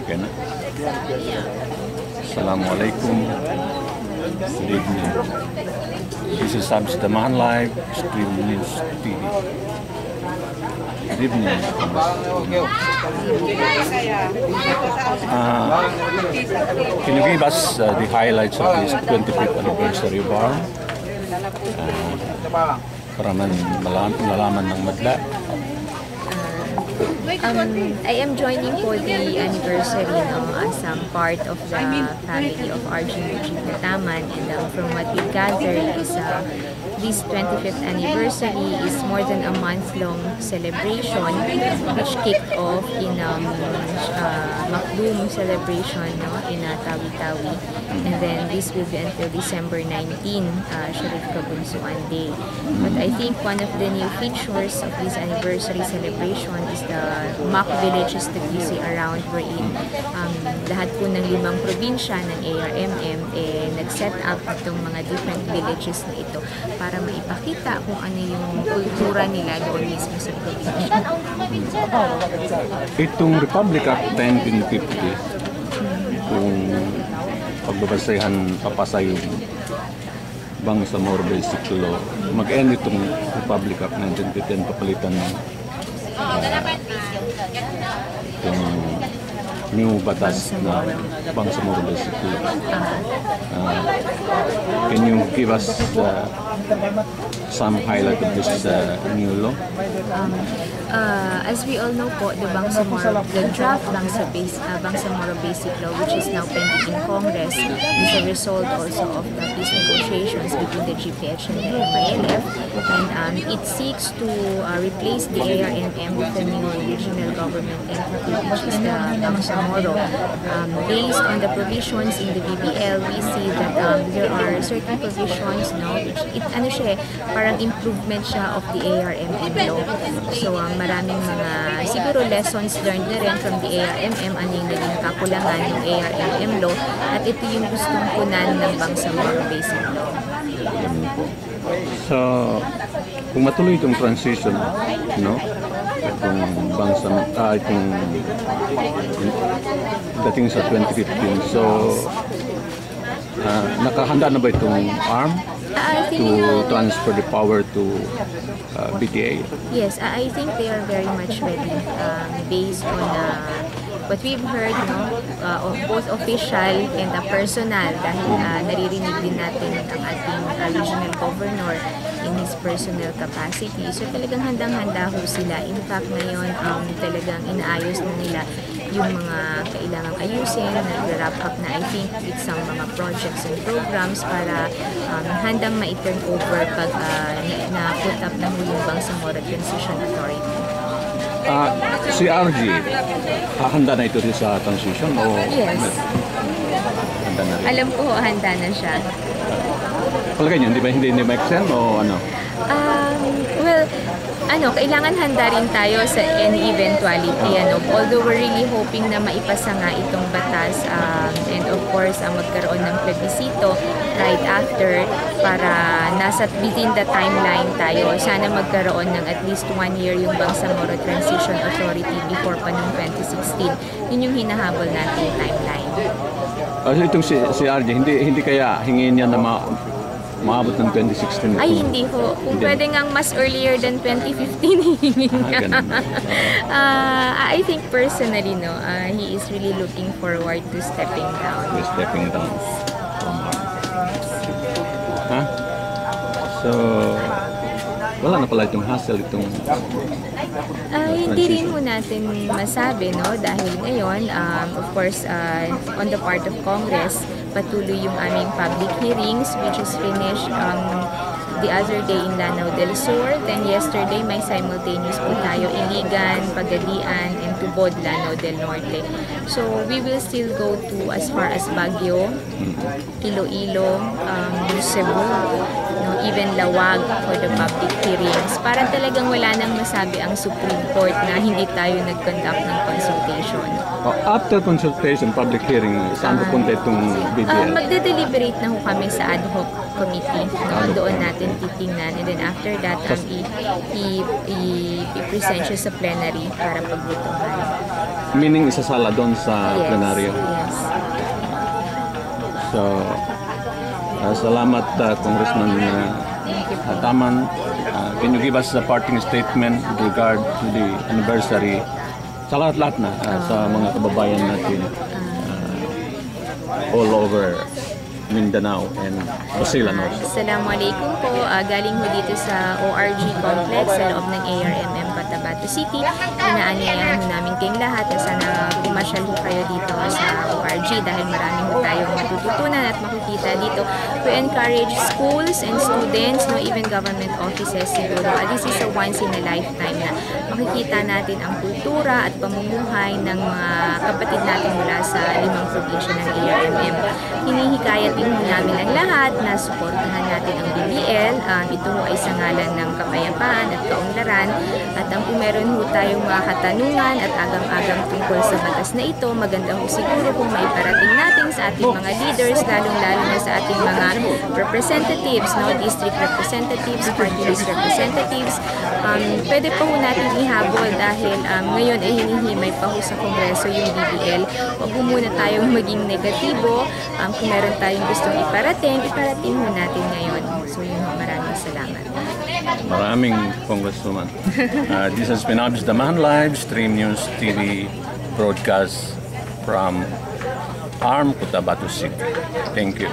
Okay na. Assalamualaikum. Good evening. This is Sabs Damahan Live, Stream News TV. Good evening. Can you give us the highlights of this 25th anniversary bar? Para malaman ng madla. I am joining for the anniversary as part of the family of Arjun Taman, and from what we gathered is this 25th anniversary is more than a month-long celebration which kicked off in Makboom celebration in Tawi-Tawi, and then this will be until December 19, Sharif Kabunsuan Day. But I think one of the new features of this anniversary celebration is the mock villages that you see around, wherein lahat po ng 5 probinsya ng ARMM nag-set up itong mga different villages na ito para maipakita kung ano yung kultura nila doon mismo sa probinsya. Itong Republic Act 1950, kung pagbabasehan papasa yung Bangsamoro Basic Law, mag-end itong Republic Act 1950 papalitan ng yung new batas na Bangsamoro Basic Law. Can you give us some highlight of this new law? As we all know po, the draft Bangsamoro Basic Law, which is now pending in Congress, is a result also of the peace negotiations between the GPH and the MILF, and it seeks to replace the ARMM with a new regional government entity, which is the Bangsamoro. Based on the provisions in the BBL, we see that there are certain provisions, which parang improvement siya of the ARMM law. So maraming mga siguro lessons learned na rin from the ARMM, ano yung naging kakulangan ng ARMM law, at ito yung gustong punan ng Bangsamoro Basic Law. So, kung matuloy itong transition, itong itong dating sa 2015, so nakahanda na ba itong ARM to transfer the power to BTA? Yes, I think they are very much ready based on what we've heard, of both official and personal, dahil naririnig din natin ang ating regional governor in his personal capacity. So talagang handang-handa ho sila. In fact, ngayon talagang inaayos na nila yung mga kailangang ayusin, nag-wrap up na I think with some mga projects and programs para handang ma-turn over pag na-put up na yung Bangsamoro Transition Authority. Si RG, handa na ito sa transition o? Yes. Handa na rin? Alam ko, handa na siya. Palagay niyo, hindi ma-extend o ano? Kailangan handa rin tayo sa any eventuality. Although we're really hoping na maipasa nga itong batas, and of course, magkaroon ng plebisito right after para nasa within the timeline tayo. Sana magkaroon ng at least 1 year yung Bangsamoro Transition Authority before pa noong 2016. Yun yung hinahabol natin timeline. So itong si RJ, hindi kaya hingin niya na maabot ng 2016? Ay, hindi ho. Kung pwede ngang mas earlier than 2015, hingin niya. I think personally, he is really looking forward to stepping down. So, wala na pala itong hassle itong hindi rin mo natin masabi, dahil ngayon, of course, on the part of Congress, patuloy yung aming public hearings, which is finished the other day in Lanao del Sur. Then yesterday, may simultaneous po tayo Iligan, Pagadian, and Tubod, Lanao del Norte. So we will still go to as far as Baguio, Iloilo, Cebu, no, even lawag for the public hearings. Para talagang wala nang masabi ang Supreme Court na hindi tayo nag-conduct ng consultation. After consultation, public hearing, saan pupunta itong BBL? Magde-deliberate na ho kami sa ad hoc committee. No? Doon natin titingnan. And then after that, i-present siya sa plenary para pagbutuhan. Meaning isasala doon sa plenaryo? Yes. So, salamat Congressman Taman. Can you give us a parting statement with regard to the anniversary sa lahat-lahat na sa mga kababayan natin all over Mindanao and Basilan also? Assalamualaikum po. Galing mo dito sa ORG Complex sa loob ng ARMM Cotabato City. Inaanyayahan namin kayong lahat na sana pumasyal ho kayo dito sa ORG dahil marami ho tayong matututunan at makikita dito. We encourage schools and students, no, even government offices siguro. This is a once in a lifetime na makikita natin ang kultura at pamumuhay ng mga kapatid natin mula sa 5 probinsya ng ARMM. Hinihikayat din namin ang lahat na suportahan natin ang BBL. Ito ay sa ngalan ng kapayapaan at kaunlaran. At kung meron ho tayong mga katanungan at agang-agang tungkol sa batas na ito, maganda ho siguro kung maiparating natin sa ating mga leaders, lalong-lalo na sa ating mga representatives, no? District representatives, party list representatives. Pwede pa ho natin ihabol dahil ngayon ay hinihimay pa ho sa Kongreso yung BBL. Huwag ho muna tayong maging negatibo. Kung meron tayong gustong iparating ho natin ngayon. So yun ho, maraming salamat. Maraming Congresswoman. This has been Abis Daman Live Stream News TV broadcast from ARM Cotabato City. Thank you.